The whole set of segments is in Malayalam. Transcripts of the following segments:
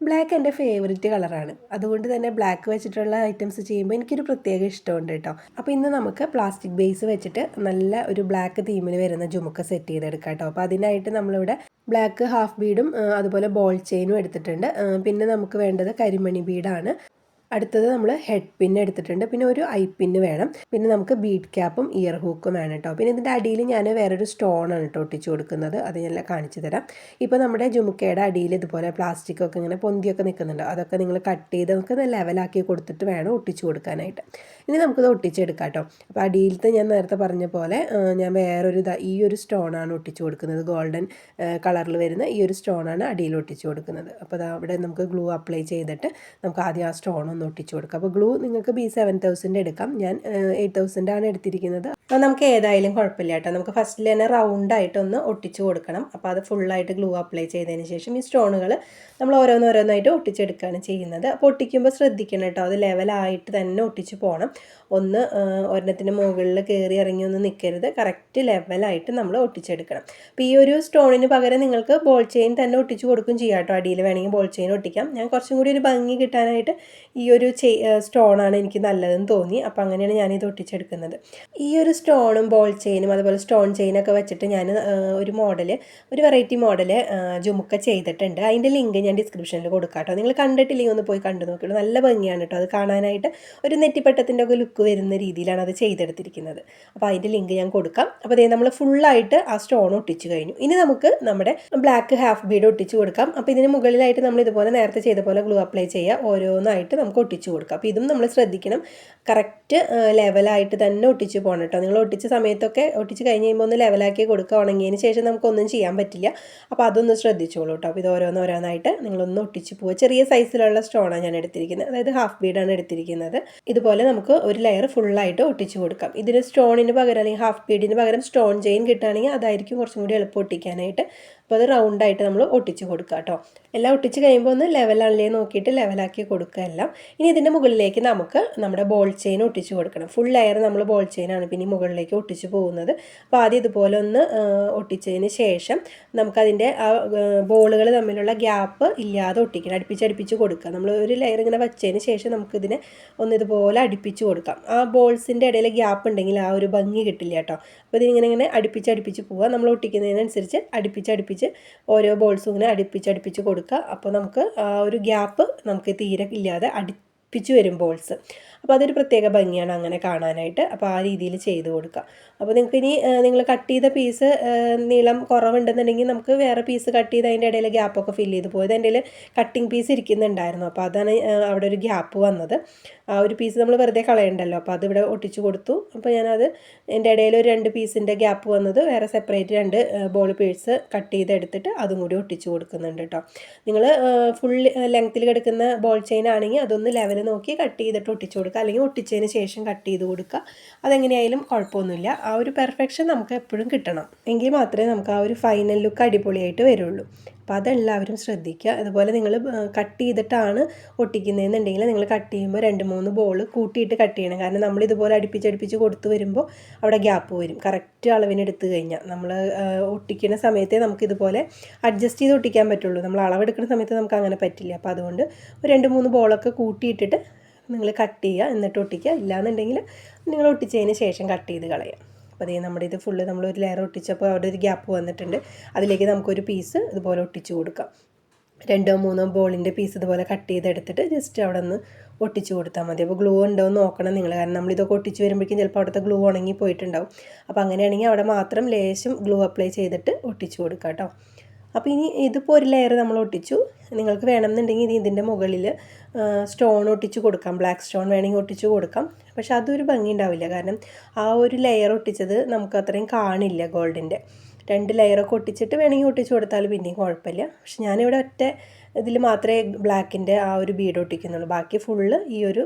ബ്ലാക്ക് എൻ്റെ ഫേവറേറ്റ് കളറാണ്. അതുകൊണ്ട് തന്നെ ബ്ലാക്ക് വെച്ചിട്ടുള്ള ഐറ്റംസ് ചെയ്യുമ്പോൾ എനിക്കൊരു പ്രത്യേക ഇഷ്ടമുണ്ട് കേട്ടോ. അപ്പോൾ ഇന്ന് നമുക്ക് പ്ലാസ്റ്റിക് ബേസ് വെച്ചിട്ട് നല്ല ഒരു ബ്ലാക്ക് തീമിൽ വരുന്ന ജുമുക്ക സെറ്റ് ചെയ്തെടുക്കാം കേട്ടോ. അപ്പോൾ അതിനായിട്ട് നമ്മളിവിടെ ബ്ലാക്ക് ഹാഫ് ബീഡും അതുപോലെ ബോൾ ചെയിനും എടുത്തിട്ടുണ്ട്. പിന്നെ നമുക്ക് വേണ്ടത് കരിമണി ബീഡാണ്. അടുത്തത് നമ്മൾ ഹെഡ് പിന്ന് എടുത്തിട്ടുണ്ട്. പിന്നെ ഒരു ഐ പിന്ന് വേണം. പിന്നെ നമുക്ക് ബീഡ് ക്യാപ്പും ഇയർ ഹൂക്കും വേണം കേട്ടോ. പിന്നെ ഇതിൻ്റെ അടിയിൽ ഞാൻ വേറൊരു സ്റ്റോണാണ് കേട്ടോ ഒട്ടിച്ച് കൊടുക്കുന്നത്. അത് ഞാൻ കാണിച്ചു തരാം. ഇപ്പോൾ നമ്മുടെ ജുമുക്കയുടെ അടിയിൽ ഇതുപോലെ പ്ലാസ്റ്റിക്കൊക്കെ ഇങ്ങനെ പൊന്തിയൊക്കെ നിൽക്കുന്നുണ്ട്. അതൊക്കെ നിങ്ങൾ കട്ട് ചെയ്ത് നമുക്ക് ലെവലാക്കി കൊടുത്തിട്ട് വേണം ഒട്ടിച്ച് കൊടുക്കാനായിട്ട്. ഇനി നമുക്കിത് ഒട്ടിച്ചെടുക്കാം കേട്ടോ. അപ്പോൾ അടിയിലത്തെ ഞാൻ നേരത്തെ പറഞ്ഞ പോലെ ഞാൻ വേറൊരു ഈ ഒരു സ്റ്റോണാണ് ഒട്ടിച്ച് കൊടുക്കുന്നത്. ഗോൾഡൻ കളറിൽ വരുന്ന ഈ ഒരു സ്റ്റോണാണ് അടിയിൽ ഒട്ടിച്ച് കൊടുക്കുന്നത്. അപ്പോൾ അവിടെ നമുക്ക് ഗ്ലൂ അപ്ലൈ ചെയ്തിട്ട് നമുക്ക് ആദ്യം ആ സ്റ്റോൺ ഒട്ടിച്ചു കൊടുക്കുക. അപ്പോൾ ഗ്ലൂ നിങ്ങൾക്ക് B7000 എടുക്കാം. ഞാൻ 8000 ആണ് എടുത്തിരിക്കുന്നത്. അപ്പോൾ നമുക്ക് ഏതായാലും കുഴപ്പമില്ല കേട്ടോ. നമുക്ക് ഫസ്റ്റിൽ തന്നെ റൗണ്ടായിട്ടൊന്ന് ഒട്ടിച്ചു കൊടുക്കണം. അപ്പോൾ അത് ഫുള്ളായിട്ട് ഗ്ലൂ അപ്ലൈ ചെയ്തതിന് ശേഷം ഈ സ്റ്റോണുകൾ നമ്മൾ ഓരോന്നോരോന്നായിട്ട് ഒട്ടിച്ചെടുക്കുകയാണ് ചെയ്യുന്നത്. അപ്പോൾ ഒട്ടിക്കുമ്പോൾ ശ്രദ്ധിക്കണം കേട്ടോ, അത് ലെവലായിട്ട് തന്നെ ഒട്ടിച്ച് പോകണം. ഒരെണ്ണത്തിന് മുകളിൽ കയറി ഇറങ്ങി ഒന്നും നിൽക്കരുത്. കറക്റ്റ് ലെവലായിട്ട് നമ്മൾ ഒട്ടിച്ചെടുക്കണം. അപ്പോൾ ഈ ഒരു സ്റ്റോണിന് പകരം നിങ്ങൾക്ക് ബോൾ ചെയിൻ തന്നെ ഒട്ടിച്ച് കൊടുക്കും ചെയ്യാം കേട്ടോ. അടിയിൽ വേണമെങ്കിൽ ബോൾ ചെയിൻ ഒട്ടിക്കാം. ഞാൻ കുറച്ചും കൂടി ഒരു ഭംഗി കിട്ടാനായിട്ട് ഈ ഒരു സ്റ്റോണാണ് എനിക്ക് നല്ലതെന്ന് തോന്നി. അപ്പോൾ അങ്ങനെയാണ് ഞാനിത് ഒട്ടിച്ചെടുക്കുന്നത്. ഈ ഒരു സ്റ്റോണും ബോൾ ചെയിനും അതുപോലെ സ്റ്റോൺ ചെയിനൊക്കെ വെച്ചിട്ട് ഞാൻ ഒരു വെറൈറ്റി മോഡൽ ജുമുക്ക ചെയ്തിട്ടുണ്ട്. അതിൻ്റെ ലിങ്ക് ഞാൻ ഡിസ്ക്രിപ്ഷനിൽ കൊടുക്കാം കേട്ടോ. നിങ്ങൾ കണ്ടിട്ടില്ലെങ്കിൽ ഒന്ന് പോയി കണ്ടു നോക്കിയുള്ളൂ. നല്ല ഭംഗിയാണ് കേട്ടോ. അത് കാണാനായിട്ട് ഒരു നെറ്റിപ്പട്ടത്തിൻ്റെ ഒക്കെ ലുക്ക് വരുന്ന രീതിയിലാണ് അത് ചെയ്തെടുത്തിരിക്കുന്നത്. അപ്പോൾ അതിൻ്റെ ലിങ്ക് ഞാൻ കൊടുക്കാം. അപ്പോൾ അതേ നമ്മൾ ഫുള്ളായിട്ട് ആ സ്റ്റോൺ ഒട്ടിച്ചു കഴിഞ്ഞു. ഇനി നമുക്ക് നമ്മുടെ ബ്ലാക്ക് ഹാഫ് ബീഡ് ഒട്ടിച്ചു കൊടുക്കാം. അപ്പോൾ ഇതിന് മുകളിലായിട്ട് നമ്മൾ ഇതുപോലെ നേരത്തെ ചെയ്ത പോലെ ഗ്ലൂ അപ്ലൈ ചെയ്യുക. ഓരോന്നായിട്ട് നമുക്ക് ഒട്ടിച്ചു കൊടുക്കാം. അപ്പോൾ ഇതും നമ്മൾ ശ്രദ്ധിക്കണം, കറക്റ്റ് ലെവലായിട്ട് തന്നെ ഒട്ടിച്ച് പോകണം കേട്ടോ. നിങ്ങൾ ഒട്ടിച്ച സമയത്തൊക്കെ ഒട്ടിച്ച് കഴിഞ്ഞ് കഴിയുമ്പോൾ ഒന്ന് ലെവലാക്കി കൊടുക്കുക. ഉണങ്ങിയതിന് ശേഷം നമുക്കൊന്നും ചെയ്യാൻ പറ്റില്ല. അപ്പോൾ അതൊന്ന് ശ്രദ്ധിച്ചോളൂ കേട്ടോ. അപ്പോൾ ഇത് ഓരോന്നോരോന്നായിട്ട് നിങ്ങളൊന്ന് ഒട്ടിച്ച് പോവുക. ചെറിയ സൈസിലുള്ള സ്റ്റോണാണ് ഞാൻ എടുത്തിരിക്കുന്നത്, അതായത് ഹാഫ് ബീഡാണ് എടുത്തിരിക്കുന്നത്. ഇതുപോലെ നമുക്ക് ഒരു ലെയർ ഫുള്ളായിട്ട് ഒട്ടിച്ച് കൊടുക്കാം. ഇതിന് സ്റ്റോണിന് പകരം അല്ലെങ്കിൽ ഹാഫ് ബീഡിന് പകരം സ്റ്റോൺ ചെയിൻ കിട്ടുകയാണെങ്കിൽ അതായിരിക്കും കുറച്ചും കൂടി എളുപ്പം ഒട്ടിക്കാനായിട്ട്. അപ്പോൾ അത് റൗണ്ടായിട്ട് നമ്മൾ ഒട്ടിച്ച് കൊടുക്കുക കേട്ടോ. എല്ലാം ഒട്ടിച്ച് കഴിയുമ്പോൾ ഒന്ന് ലെവലാണല്ലേ നോക്കിയിട്ട് ലെവലാക്കി കൊടുക്കുക എല്ലാം. ഇനി ഇതിൻ്റെ മുകളിലേക്ക് നമുക്ക് നമ്മുടെ ബോൾ ചെയിൻ ഒട്ടിച്ച് കൊടുക്കണം. ഫുൾ ലെയർ നമ്മൾ ബോൾ ചെയിനാണ് പിന്നെ മുകളിലേക്ക് ഒട്ടിച്ച് പോകുന്നത്. അപ്പോൾ ആദ്യം ഇതുപോലെ ഒന്ന് ഒട്ടിച്ചതിന് ശേഷം നമുക്കതിൻ്റെ ആ ബോളുകൾ തമ്മിലുള്ള ഗ്യാപ്പ് ഇല്ലാതെ ഒട്ടിക്കണം. അടുപ്പിച്ച് കൊടുക്കുക. നമ്മൾ ഒരു ലെയർ ഇങ്ങനെ വെച്ചതിന് ശേഷം നമുക്കിതിനെ ഒന്ന് ഇതുപോലെ അടുപ്പിച്ച് കൊടുക്കാം. ആ ബോൾസിൻ്റെ ഇടയിൽ ഗ്യാപ്പ് ഉണ്ടെങ്കിൽ ആ ഒരു ഭംഗി കിട്ടില്ല കേട്ടോ. അപ്പോൾ ഇതിങ്ങനെ അടുപ്പിച്ച് പോവുക. നമ്മൾ ഒട്ടിക്കുന്നതിനനുസരിച്ച് അടുപ്പിച്ച് ഓരോ ബോൾസും ഇങ്ങനെ അടുപ്പിച്ച് കൊടുക്കുക. അപ്പോൾ നമുക്ക് ആ ഒരു ഗ്യാപ്പ് നമുക്ക് തീരെ ഇല്ലാതെ അടുപ്പിച്ച് വരും ബോൾസ്. അപ്പോൾ അതൊരു പ്രത്യേക ഭംഗിയാണ് അങ്ങനെ കാണാനായിട്ട്. അപ്പോൾ ആ രീതിയിൽ ചെയ്ത് കൊടുക്കുക. അപ്പോൾ നിങ്ങൾക്ക് ഇനി നിങ്ങൾ കട്ട് ചെയ്ത പീസ് നീളം കുറവുണ്ടെന്നുണ്ടെങ്കിൽ നമുക്ക് വേറെ പീസ് കട്ട് ചെയ്ത് അതിൻ്റെ ഇടയിൽ ഗ്യാപ്പൊക്കെ ഫില്ല് ചെയ്ത് പോയത്. എൻ്റെ കയ്യിൽ കട്ടിങ് പീസ് ഇരിക്കുന്നുണ്ടായിരുന്നു. അപ്പോൾ അതാണ് അവിടെ ഒരു ഗ്യാപ്പ് വന്നത്. ആ ഒരു പീസ് നമ്മൾ വെറുതെ കളയണ്ടല്ലോ. അപ്പോൾ അതിവിടെ ഒട്ടിച്ച് കൊടുത്തു. അപ്പോൾ ഞാനത് എൻ്റെ ഇടയിൽ ഒരു 2 പീസിൻ്റെ ഗ്യാപ്പ് വന്നത് വേറെ സെപ്പറേറ്റ് 2 ബോൾ പീസ് കട്ട് ചെയ്തെടുത്തിട്ട് അതും കൂടി ഒട്ടിച്ച് കൊടുക്കുന്നുണ്ട് കേട്ടോ. നിങ്ങൾ ഫുൾ ലെങ്ത്തിൽ കിടക്കുന്ന ബോൾ ചെയിൻ ആണെങ്കിൽ അതൊന്ന് ലെവൽ നോക്കി കട്ട് ചെയ്തിട്ട് ഒട്ടിച്ച് കൊടുക്കുക. അല്ലെങ്കിൽ ഒട്ടിച്ചതിന് ശേഷം കട്ട് ചെയ്ത് കൊടുക്കുക. അതെങ്ങനെയായാലും കുഴപ്പമൊന്നുമില്ല. ആ ഒരു പെർഫെക്ഷൻ നമുക്ക് എപ്പോഴും കിട്ടണം. എങ്കിൽ മാത്രമേ നമുക്ക് ആ ഒരു ഫൈനൽ ലുക്ക് അടിപൊളിയായിട്ട് വരുള്ളൂ. അപ്പോൾ അതെല്ലാവരും ശ്രദ്ധിക്കുക. അതുപോലെ നിങ്ങൾ കട്ട് ചെയ്തിട്ടാണ് ഒട്ടിക്കുന്നതെന്നുണ്ടെങ്കിൽ നിങ്ങൾ കട്ട് ചെയ്യുമ്പോൾ 2-3 ബോൾ കൂട്ടിയിട്ട് കട്ട് ചെയ്യണം. കാരണം നമ്മളിതുപോലെ അടുപ്പിച്ച് കൊടുത്ത് വരുമ്പോൾ അവിടെ ഗ്യാപ്പ് വരും. കറക്റ്റ് അളവിന് എടുത്തു കഴിഞ്ഞാൽ നമ്മൾ ഒട്ടിക്കുന്ന സമയത്തേ നമുക്കിതുപോലെ അഡ്ജസ്റ്റ് ചെയ്ത് ഒട്ടിക്കാൻ പറ്റുള്ളൂ. നമ്മൾ അളവെടുക്കുന്ന സമയത്ത് നമുക്ക് അങ്ങനെ പറ്റില്ല. അപ്പോൾ അതുകൊണ്ട് ഒരു 2-3 ബോളൊക്കെ കൂട്ടിയിട്ടിട്ട് നിങ്ങൾ കട്ട് ചെയ്യുക, എന്നിട്ട് ഒട്ടിക്കുക. ഇല്ലാന്നുണ്ടെങ്കിൽ നിങ്ങൾ ഒട്ടിച്ചതിന് ശേഷം കട്ട് ചെയ്ത് കളയാം. അപ്പോൾ അതേ നമ്മുടെ ഇത് ഫുള്ള് നമ്മളൊരു ലെയർ ഒട്ടിച്ചപ്പോൾ അവിടെ ഒരു ഗ്യാപ്പ് വന്നിട്ടുണ്ട്. അതിലേക്ക് നമുക്കൊരു പീസ് ഇതുപോലെ ഒട്ടിച്ച് കൊടുക്കാം. 2-3 ബോളിൻ്റെ പീസ് ഇതുപോലെ കട്ട് ചെയ്തെടുത്തിട്ട് ജസ്റ്റ് അവിടെ നിന്ന് ഒട്ടിച്ച് കൊടുത്താൽ മതി. അപ്പോൾ ഗ്ലൂ ഉണ്ടോ എന്ന് നോക്കണം നിങ്ങൾ. കാരണം നമ്മളിതൊക്കെ ഒട്ടിച്ച് വരുമ്പോഴേക്കും ചിലപ്പോൾ അവിടുത്തെ ഗ്ലൂ ഉണങ്ങി പോയിട്ടുണ്ടാവും. അപ്പോൾ അങ്ങനെയാണെങ്കിൽ അവിടെ മാത്രം ലേശം ഗ്ലൂ അപ്ലൈ ചെയ്തിട്ട് ഒട്ടിച്ച് കൊടുക്കാം കേട്ടോ. അപ്പോൾ ഇനി ഇതിപ്പോൾ ഒരു ലെയർ നമ്മൾ ഒട്ടിച്ചു. നിങ്ങൾക്ക് വേണമെന്നുണ്ടെങ്കിൽ ഇതിൻ്റെ മുകളിൽ സ്റ്റോൺ ഒട്ടിച്ച് കൊടുക്കാം. ബ്ലാക്ക് സ്റ്റോൺ വേണമെങ്കിൽ ഒട്ടിച്ച് കൊടുക്കാം. പക്ഷെ അതൊരു ഭംഗി ഉണ്ടാവില്ല. കാരണം ആ ഒരു ലെയർ ഒട്ടിച്ചത് നമുക്ക് അത്രയും കാണില്ല. ഗോൾഡിൻ്റെ 2 ലെയറൊക്കെ ഒട്ടിച്ചിട്ട് വേണമെങ്കിൽ ഒട്ടിച്ച് കൊടുത്താൽ പിന്നെയും കുഴപ്പമില്ല. പക്ഷെ ഞാനിവിടെ ഒറ്റ ഇതിൽ മാത്രമേ ബ്ലാക്കിൻ്റെ ആ ഒരു ബീഡ് ഒട്ടിക്കുന്നുള്ളൂ. ബാക്കി ഫുള്ള് ഈ ഒരു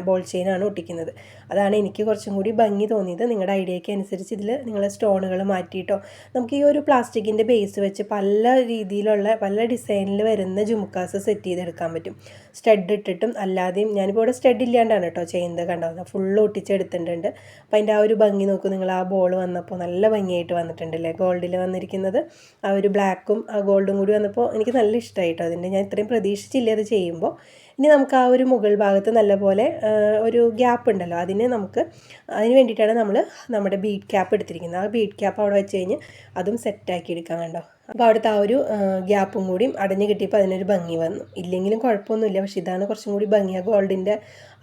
ബോൾ ചെയിനാണ് ഒട്ടിക്കുന്നത്. അതാണ് എനിക്ക് കുറച്ചും കൂടി ഭംഗി തോന്നിയത്. നിങ്ങളുടെ ഐഡിയയ്ക്ക് അനുസരിച്ച് ഇതിൽ നിങ്ങൾ സ്റ്റോണുകൾ മാറ്റിയിട്ടോ നമുക്ക് ഈ ഒരു പ്ലാസ്റ്റിക്കിൻ്റെ ബേസ് വെച്ച് പല രീതിയിലുള്ള പല ഡിസൈനിൽ വരുന്ന ജുമുക്കാസ് സെറ്റ് ചെയ്തെടുക്കാൻ പറ്റും. സ്റ്റഡ് ഇട്ടിട്ടും അല്ലാതെയും, ഞാനിപ്പോൾ ഇവിടെ സ്റ്റഡ് ഇല്ലാണ്ടാണ് കേട്ടോ ചെയ്യുന്നത്, കണ്ടോ ഫുള്ള് ഒട്ടിച്ചെടുത്തിട്ടുണ്ട്. അപ്പോൾ അതിൻ്റെ ആ ഒരു ഭംഗി നോക്കൂ നിങ്ങൾ. ആ ബോൾ വന്നപ്പോൾ നല്ല ഭംഗിയായിട്ട് വന്നിട്ടുണ്ടല്ലേ, ഗോൾഡിൽ വന്നിരിക്കുന്നത്. ആ ഒരു ബ്ലാക്കും ആ ഗോൾഡും കൂടി വന്നപ്പോൾ എനിക്ക് നല്ല ഇഷ്ടമായിട്ടോ അതിൻ്റെ. ഞാൻ ഇത്രയും പ്രതീക്ഷിച്ചില്ല അത് ചെയ്യുമ്പോൾ. ഇനി നമുക്ക് ആ ഒരു മുകൾ ഭാഗത്ത് നല്ലപോലെ ഒരു ഗ്യാപ്പ് ഉണ്ടല്ലോ, അതിന് വേണ്ടിയിട്ടാണ് നമ്മൾ നമ്മുടെ ബീഡ് ക്യാപ്പ് എടുത്തിരിക്കുന്നത്. ആ ബീഡ് ക്യാപ്പ് അവിടെ വെച്ച് കഴിഞ്ഞ് അതും സെറ്റാക്കി എടുക്കാം, കണ്ടോ. അപ്പോൾ അവിടുത്തെ ആ ഒരു ഗ്യാപ്പും കൂടിയും അടഞ്ഞു കിട്ടിയപ്പോൾ അതിനൊരു ഭംഗി വന്നു. ഇല്ലെങ്കിലും കുഴപ്പമൊന്നുമില്ല, പക്ഷേ ഇതാണ് കുറച്ചും കൂടി ഭംഗി. ആ ഗോൾഡിൻ്റെ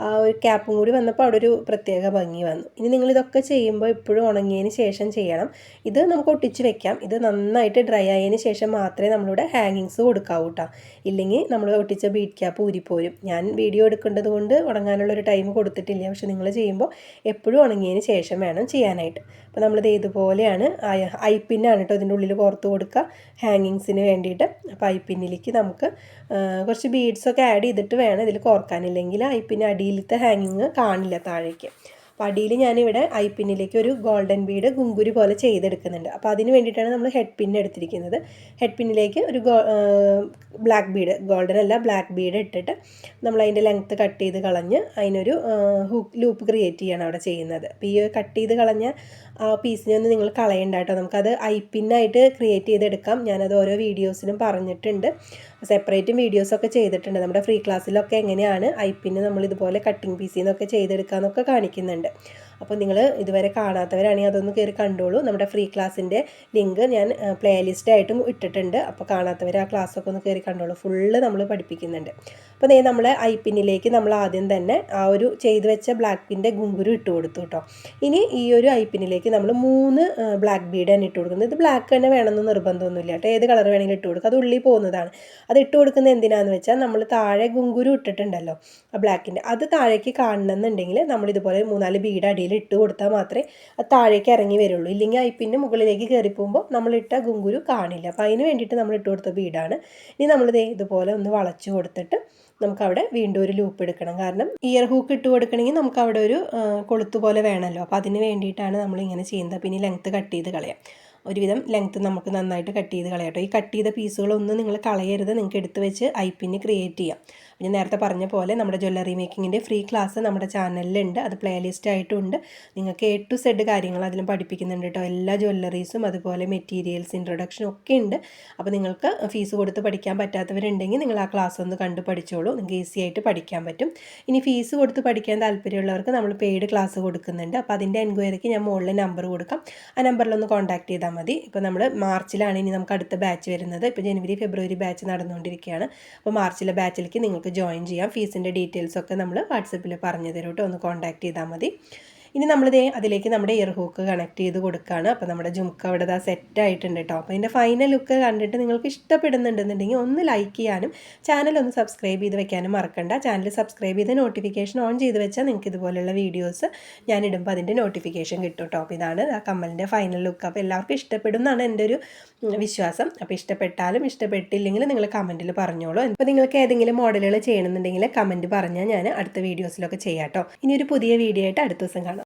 ആ ഒരു ക്യാപ്പും കൂടി വന്നപ്പോൾ അവിടെ ഒരു പ്രത്യേക ഭംഗി വന്നു. ഇനി നിങ്ങളിതൊക്കെ ചെയ്യുമ്പോൾ എപ്പോഴും ഉണങ്ങിയതിന് ശേഷം ചെയ്യണം. ഇത് നമുക്ക് ഒട്ടിച്ച് വെക്കാം. ഇത് നന്നായിട്ട് ഡ്രൈ ആയതിന് ശേഷം മാത്രമേ നമ്മളിവിടെ ഹാങ്ങിങ്സ് കൊടുക്കാവൂ കേട്ടോ. ഇല്ലെങ്കിൽ നമ്മൾ ഒട്ടിച്ച ബീഡ് ക്യാപ്പ് ഊരിപ്പോരും. ഞാൻ വീഡിയോ എടുക്കേണ്ടത് കൊണ്ട് ഉണങ്ങാനുള്ളൊരു ടൈം കൊടുത്തിട്ടില്ല. പക്ഷെ നിങ്ങൾ ചെയ്യുമ്പോൾ എപ്പോഴും ഉണങ്ങിയതിന് ശേഷം വേണം ചെയ്യാനായിട്ട്. അപ്പോൾ നമ്മളിത് ഇതുപോലെയാണ് ഐപ്പിന്നാണ് കേട്ടോ ഇതിൻ്റെ ഉള്ളിൽ കോർത്ത് കൊടുക്കുക ഹാങ്ങിങ്സിന് വേണ്ടിയിട്ട്. അപ്പോൾ ഐപ്പിന്നിലേക്ക് നമുക്ക് കുറച്ച് ബീഡ്സൊക്കെ ആഡ് ചെയ്തിട്ട് വേണം ഇതിൽ കോർക്കാനില്ലെങ്കിൽ ഐപ്പിന് അടിയിലത്തെ ഹാങ്ങിങ് കാണില്ല താഴേക്ക്. അപ്പോൾ അടിയിൽ ഞാനിവിടെ ഐപ്പിന്നിലേക്ക് ഒരു ഗോൾഡൻ ബീഡ് ഗുങ്കുരി പോലെ ചെയ്തെടുക്കുന്നുണ്ട്. അപ്പോൾ അതിന് വേണ്ടിയിട്ടാണ് നമ്മൾ ഹെഡ് പിൻ എടുത്തിരിക്കുന്നത്. ഹെഡ് പിന്നിലേക്ക് ഒരു ബ്ലാക്ക് ബീഡ്, ഗോൾഡൻ അല്ല ബ്ലാക്ക് ബീഡ് ഇട്ടിട്ട് നമ്മൾ അതിൻ്റെ ലെങ്ത്ത് കട്ട് ചെയ്ത് കളഞ്ഞ് അതിനൊരു ലൂപ്പ് ക്രിയേറ്റ് ചെയ്യണം അവിടെ ചെയ്യുന്നത്. അപ്പോൾ ഈ കട്ട് ചെയ്ത് കളഞ്ഞ ആ പീസിനെ ഒന്ന് നിങ്ങൾ കളയണ്ട കേട്ടോ. നമുക്കത് ഐപ്പിന്നായിട്ട് ക്രിയേറ്റ് ചെയ്തെടുക്കാം. ഞാനത് ഓരോ വീഡിയോസിലും പറഞ്ഞിട്ടുണ്ട്, സെപ്പറേറ്റും വീഡിയോസൊക്കെ ചെയ്തിട്ടുണ്ട്. നമ്മുടെ ഫ്രീ ക്ലാസ്സിലൊക്കെ എങ്ങനെയാണ് ഐപ്പിന്ന് നമ്മൾ ഇതുപോലെ കട്ടിങ് പീസിൽ നിന്നൊക്കെ ചെയ്തെടുക്കാമെന്നൊക്കെ കാണിക്കുന്നുണ്ട്. അപ്പോൾ നിങ്ങൾ ഇതുവരെ കാണാത്തവരാണെങ്കിൽ അതൊന്ന് കയറി കണ്ടോളൂ. നമ്മുടെ ഫ്രീ ക്ലാസ്സിൻ്റെ ലിങ്ക് ഞാൻ പ്ലേലിസ്റ്റായിട്ടും ഇട്ടിട്ടുണ്ട്. അപ്പോൾ കാണാത്തവർ ആ ക്ലാസ്സൊക്കെ ഒന്ന് കയറി കണ്ടോളൂ. ഫുള്ള് നമ്മൾ പഠിപ്പിക്കുന്നുണ്ട്. അപ്പോൾ നമ്മൾ ഐപ്പിന്നിലേക്ക് നമ്മൾ ആദ്യം തന്നെ ആ ഒരു ചെയ്ത് വെച്ച ബ്ലാക്ക് പിൻ്റെ ഗുങ്കുരു ഇട്ട് കൊടുത്തു കേട്ടോ. ഇനി ഈ ഒരു ഐപ്പിന്നിലേക്ക് നമ്മൾ 3 ബ്ലാക്ക് ബീഡ് തന്നെ ഇട്ട് കൊടുക്കുന്നത്. ഇത് ബ്ലാക്ക് തന്നെ വേണമെന്ന് നിർബന്ധമൊന്നുമില്ല കേട്ടോ, ഏത് കളർ വേണമെങ്കിലും ഇട്ട് കൊടുക്കുക. അത് ഉള്ളിൽ പോകുന്നതാണ്. അത് ഇട്ട് കൊടുക്കുന്നത് എന്തിനാണെന്ന് വെച്ചാൽ നമ്മൾ താഴെ ഗുങ്കുരു ഇട്ടിട്ടുണ്ടല്ലോ ആ ബ്ലാക്കിൻ്റെ, അത് താഴേക്ക് കാണണമെന്നുണ്ടെങ്കിൽ നമ്മളിതുപോലെ 3-4 ബീഡ് അടിയിൽ ഇട്ട് കൊടുത്താൽ മാത്രമേ അത് താഴേക്ക് ഇറങ്ങി വരുള്ളൂ. ഇല്ലെങ്കിൽ ഐപ്പിൻ്റെ മുകളിലേക്ക് കയറി പോകുമ്പോൾ നമ്മളിട്ട ഗുങ്കുരു കാണില്ല. അപ്പോൾ അതിന് വേണ്ടിയിട്ട് നമ്മൾ ഇട്ട് കൊടുത്ത ബീഡാണ്. ഇനി നമ്മളിത് ഇതുപോലെ ഒന്ന് വളച്ചു കൊടുത്തിട്ട് നമുക്കവിടെ വീണ്ടും ഒരു ലൂപ്പ് എടുക്കണം. കാരണം ഇയർ ഹൂക്ക് ഇട്ട് കൊടുക്കണമെങ്കിൽ നമുക്ക് അവിടെ ഒരു കൊളുത്ത് പോലെ വേണമല്ലോ. അപ്പോൾ അതിന് വേണ്ടിയിട്ടാണ് നമ്മളിങ്ങനെ ചെയ്യുന്നത്. പിന്നെ ലെങ്ത്ത് കട്ട് ചെയ്ത് കളയാം. ഒരുവിധം ലെങ്ത്ത് നമുക്ക് നന്നായിട്ട് കട്ട് ചെയ്ത് കളയാം. ഈ കട്ട് ചെയ്ത പീസുകളൊന്നും നിങ്ങൾ കളയരുത്. നിങ്ങൾക്ക് എടുത്ത് വെച്ച് ഐപ്പിന് ക്രിയേറ്റ് ചെയ്യാം. ഞാൻ നേരത്തെ പറഞ്ഞ പോലെ നമ്മുടെ ജ്വല്ലറി മേക്കിങ്ങിൻ്റെ ഫ്രീ ക്ലാസ് നമ്മുടെ ചാനലിലുണ്ട്. അത് പ്ലേലിസ്റ്റ് ആയിട്ടുണ്ട്. നിങ്ങൾക്ക് A to Z കാര്യങ്ങൾ അതിലും പഠിപ്പിക്കുന്നുണ്ട് കേട്ടോ. എല്ലാ ജ്വല്ലറീസും അതുപോലെ മെറ്റീരിയൽസ് ഇൻട്രൊഡക്ഷനും ഒക്കെ ഉണ്ട്. അപ്പോൾ നിങ്ങൾക്ക് ഫീസ് കൊടുത്ത് പഠിക്കാൻ പറ്റാത്തവരുണ്ടെങ്കിൽ നിങ്ങൾ ആ ക്ലാസ് ഒന്ന് കണ്ട് പഠിച്ചോളൂ. നിങ്ങൾക്ക് ഈസി ആയിട്ട് പഠിക്കാൻ പറ്റും. ഇനി ഫീസ് കൊടുത്ത് പഠിക്കാൻ താല്പര്യമുള്ളവർക്ക് നമ്മൾ പെയ്ഡ് ക്ലാസ് കൊടുക്കുന്നുണ്ട്. അപ്പോൾ അതിൻ്റെ എൻക്വയറിക്ക് ഞാൻ മുകളിൽ നമ്പർ കൊടുക്കാം. ആ നമ്പറിലൊന്ന് കോൺടാക്ട് ചെയ്താൽ മതി. ഇപ്പോൾ നമ്മൾ മാർച്ചിലാണ് ഇനി നമുക്ക് അടുത്ത ബാച്ച് വരുന്നത്. ഇപ്പോൾ ജനുവരി ഫെബ്രുവരി ബാച്ച് നടന്നുകൊണ്ടിരിക്കുകയാണ്. അപ്പോൾ മാർച്ചിലെ ബാച്ചിലേക്ക് നിങ്ങൾക്ക് ജോയിൻ ചെയ്യാം. ഫീസിൻ്റെ ഡീറ്റെയിൽസൊക്കെ നമ്മൾ വാട്സപ്പിൽ പറഞ്ഞു തരും കേട്ടോ, ഒന്ന് കോൺടാക്ട് ചെയ്താൽ മതി. ഇനി അതിലേക്ക് നമ്മുടെ ഇയർ ഹൂക്ക് കണക്ട് ചെയ്ത് കൊടുക്കുകയാണ്. അപ്പോൾ നമ്മുടെ ജുംക്ക അവിടെ സെറ്റ് ആയിട്ടുണ്ട് കേട്ടോ. അപ്പോൾ ഇതിൻ്റെ ഫൈനൽ ലുക്ക് കണ്ടിട്ട് നിങ്ങൾക്ക് ഇഷ്ടപ്പെടുന്നുണ്ടെന്നുണ്ടെങ്കിൽ ഒന്ന് ലൈക്ക് ചെയ്യാനും ചാനൽ ഒന്ന് സബ്സ്ക്രൈബ് ചെയ്ത് വെക്കാനും മറക്കണ്ട. ചാനൽ സബ്സ്ക്രൈബ് ചെയ്ത് നോട്ടിഫിക്കേഷൻ ഓൺ ചെയ്ത് വെച്ചാൽ നിങ്ങൾക്ക് ഇതുപോലെയുള്ള വീഡിയോസ് ഞാനിടുമ്പോൾ അതിൻ്റെ നോട്ടിഫിക്കേഷൻ കിട്ടും കേട്ടോ. അപ്പോൾ ഇതാണ് ആ കമ്മലിൻ്റെ ഫൈനൽ ലുക്ക്. അപ്പോൾ എല്ലാവർക്കും ഇഷ്ടപ്പെടും എന്നാണ് എൻ്റെ ഒരു വിശ്വാസം. അപ്പോൾ ഇഷ്ടപ്പെട്ടാലും ഇഷ്ടപ്പെട്ടില്ലെങ്കിലും നിങ്ങൾ കമൻറ്റിൽ പറഞ്ഞോളൂ. അപ്പോൾ നിങ്ങൾക്ക് ഏതെങ്കിലും മോഡലുകൾ ചെയ്യണമെന്നുണ്ടെങ്കിൽ കമൻറ്റ് പറഞ്ഞാൽ ഞാൻ അടുത്ത വീഡിയോസിലൊക്കെ ചെയ്യാം കേട്ടോ. ഇനി ഒരു പുതിയ വീഡിയോ ആയിട്ട് അടുത്ത ദിവസം കാണാം.